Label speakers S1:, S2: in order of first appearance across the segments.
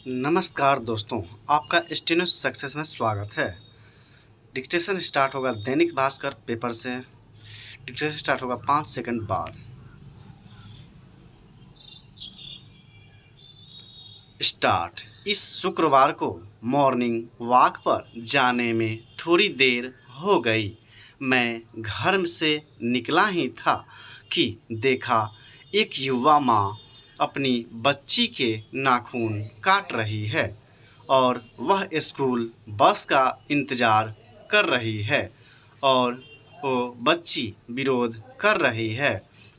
S1: नमस्कार दोस्तों, आपका स्टेनो सक्सेस में स्वागत है। डिक्टेशन स्टार्ट होगा दैनिक भास्कर पेपर से। डिक्टेशन स्टार्ट होगा 5 सेकंड बाद। स्टार्ट। इस शुक्रवार को मॉर्निंग वॉक पर जाने में थोड़ी देर हो गई। मैं घर से निकला ही था कि देखा एक युवा माँ अपनी बच्ची के नाखून काट रही है और वह स्कूल बस का इंतज़ार कर रही है और वो बच्ची विरोध कर रही है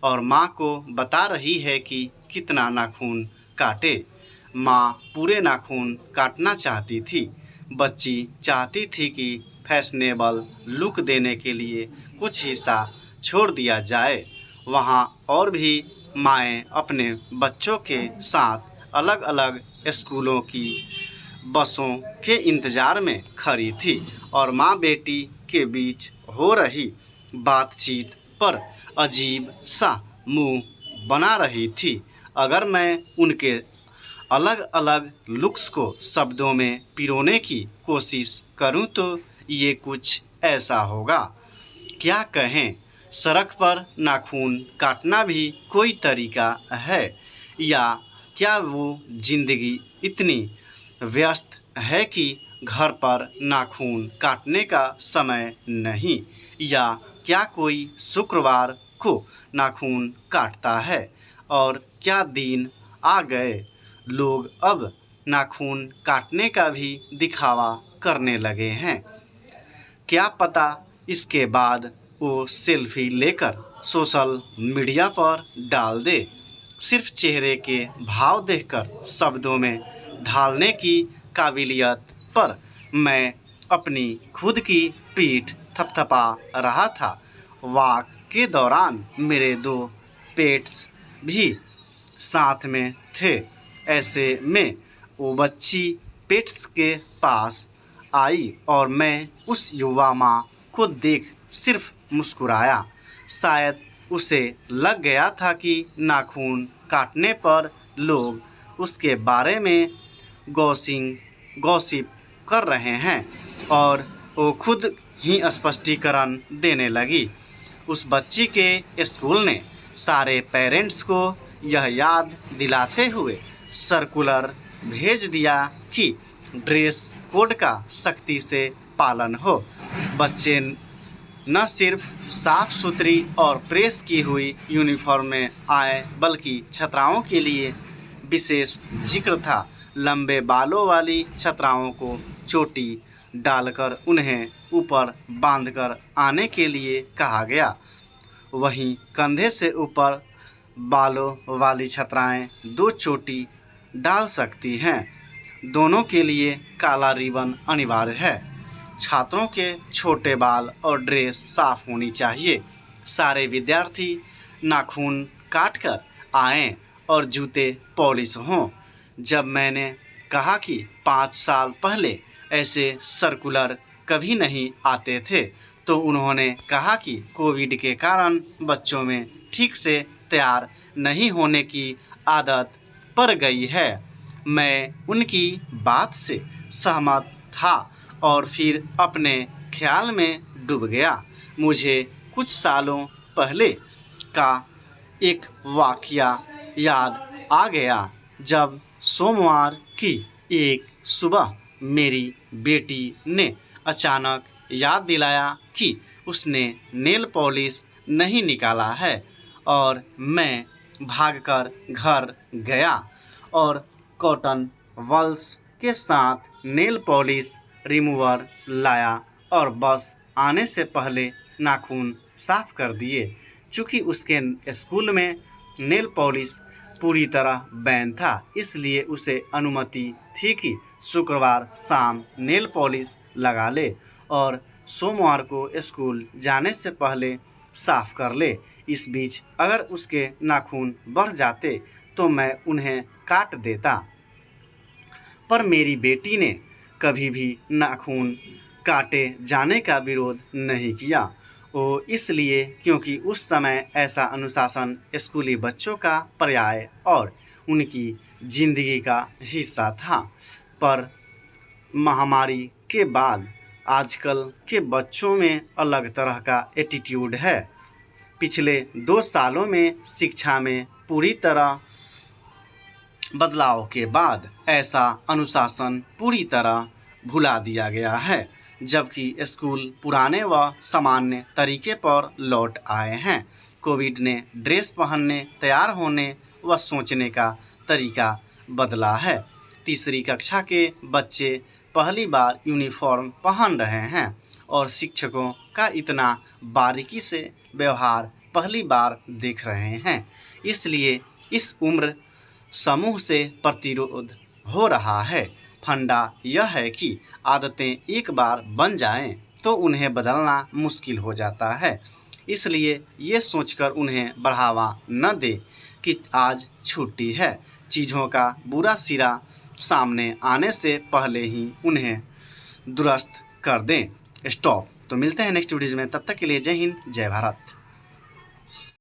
S1: और माँ को बता रही है कि कितना नाखून काटे। माँ पूरे नाखून काटना चाहती थी। बच्ची चाहती थी कि फैशनेबल लुक देने के लिए कुछ हिस्सा छोड़ दिया जाए। वहाँ और भी माएँ अपने बच्चों के साथ अलग अलग स्कूलों की बसों के इंतज़ार में खड़ी थी और माँ बेटी के बीच हो रही बातचीत पर अजीब सा मुंह बना रही थी। अगर मैं उनके अलग अलग लुक्स को शब्दों में पिरोने की कोशिश करूं तो ये कुछ ऐसा होगा। क्या कहें, सड़क पर नाखून काटना भी कोई तरीका है या क्या वो ज़िंदगी इतनी व्यस्त है कि घर पर नाखून काटने का समय नहीं, या क्या कोई शुक्रवार को नाखून काटता है और क्या दिन आ गए लोग अब नाखून काटने का भी दिखावा करने लगे हैं। क्या पता इसके बाद वो सेल्फी लेकर सोशल मीडिया पर डाल दे। सिर्फ चेहरे के भाव देखकर शब्दों में ढालने की काबिलियत पर मैं अपनी खुद की पीठ थपथपा रहा था। वॉक के दौरान मेरे 2 पेट्स भी साथ में थे। ऐसे में वो बच्ची पेट्स के पास आई और मैं उस युवा माँ को देख सिर्फ मुस्कुराया। शायद उसे लग गया था कि नाखून काटने पर लोग उसके बारे में गॉसिप कर रहे हैं और वो खुद ही स्पष्टीकरण देने लगी। उस बच्ची के स्कूल ने सारे पेरेंट्स को यह याद दिलाते हुए सर्कुलर भेज दिया कि ड्रेस कोड का सख्ती से पालन हो। बच्चे न सिर्फ साफ सुथरी और प्रेस की हुई यूनिफॉर्म में आए बल्कि छात्राओं के लिए विशेष जिक्र था। लंबे बालों वाली छात्राओं को चोटी डालकर उन्हें ऊपर बांधकर आने के लिए कहा गया। वहीं कंधे से ऊपर बालों वाली छात्राएं 2 चोटी डाल सकती हैं। दोनों के लिए काला रिबन अनिवार्य है। छात्रों के छोटे बाल और ड्रेस साफ होनी चाहिए। सारे विद्यार्थी नाखून काटकर आएं और जूते पॉलिश हों। जब मैंने कहा कि 5 साल पहले ऐसे सर्कुलर कभी नहीं आते थे तो उन्होंने कहा कि कोविड के कारण बच्चों में ठीक से तैयार नहीं होने की आदत पड़ गई है। मैं उनकी बात से सहमत था और फिर अपने ख्याल में डूब गया। मुझे कुछ सालों पहले का एक वाकया याद आ गया जब सोमवार की एक सुबह मेरी बेटी ने अचानक याद दिलाया कि उसने नेल पॉलिश नहीं निकाला है और मैं भागकर घर गया और कॉटन बल्स के साथ नेल पॉलिश रिमूवर लाया और बस आने से पहले नाखून साफ कर दिए। चूँकि उसके स्कूल में नेल पॉलिश पूरी तरह बैन था, इसलिए उसे अनुमति थी कि शुक्रवार शाम नेल पॉलिश लगा ले और सोमवार को स्कूल जाने से पहले साफ कर ले। इस बीच अगर उसके नाखून बढ़ जाते तो मैं उन्हें काट देता, पर मेरी बेटी ने कभी भी नाखून काटे जाने का विरोध नहीं किया। वो इसलिए क्योंकि उस समय ऐसा अनुशासन स्कूली बच्चों का पर्याय और उनकी ज़िंदगी का हिस्सा था। पर महामारी के बाद आजकल के बच्चों में अलग तरह का एटीट्यूड है। पिछले 2 सालों में शिक्षा में पूरी तरह बदलाव के बाद ऐसा अनुशासन पूरी तरह भुला दिया गया है, जबकि स्कूल पुराने व सामान्य तरीके पर लौट आए हैं। कोविड ने ड्रेस पहनने, तैयार होने व सोचने का तरीका बदला है। तीसरी कक्षा के बच्चे पहली बार यूनिफॉर्म पहन रहे हैं और शिक्षकों का इतना बारीकी से व्यवहार पहली बार देख रहे हैं। इसलिए इस उम्र समूह से प्रतिरोध हो रहा है। फंडा यह है कि आदतें एक बार बन जाएं तो उन्हें बदलना मुश्किल हो जाता है। इसलिए ये सोचकर उन्हें बढ़ावा न दें कि आज छुट्टी है। चीज़ों का बुरा सिरा सामने आने से पहले ही उन्हें दुरुस्त कर दें। स्टॉप। तो मिलते हैं नेक्स्ट वीडियो में, तब तक के लिए जय हिंद, जय भारत।